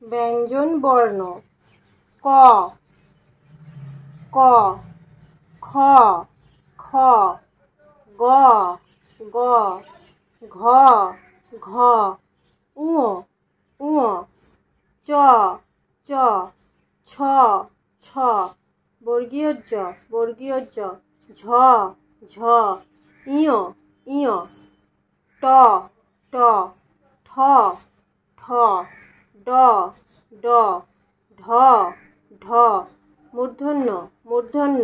ব্যঞ্জন বর্ণ ক ক খ খ গ গ ঘ ঘ উ উ চ চ ছ ছ বর্গীয় জ ঝ ঝ ইয় ইয় ট ট ঠ ঠ ড ড ঢ ঢ মূর্ধন্য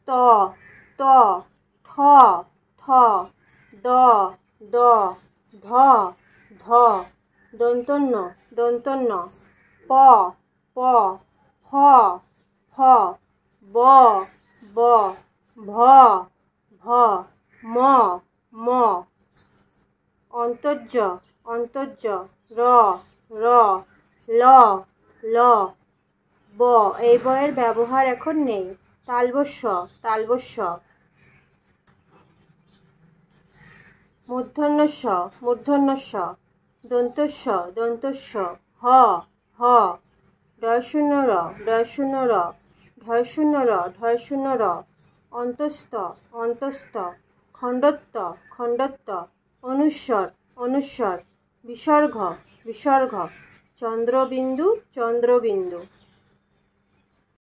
ত ত থ থ দ দ ধ ধ দন্তন্য প প ফ ফ ব ব ভ ভ ম ম অন্তর্য র র ল ল ব। এই বয়ের ব্যবহার এখন নেই। তালবস্য মূর্ধন্য ষ দন্তস্য হ হ ঢ র অন্তস্থ খণ্ডত্ব অনুস্বর বিসর্গ চন্দ্রবিন্দু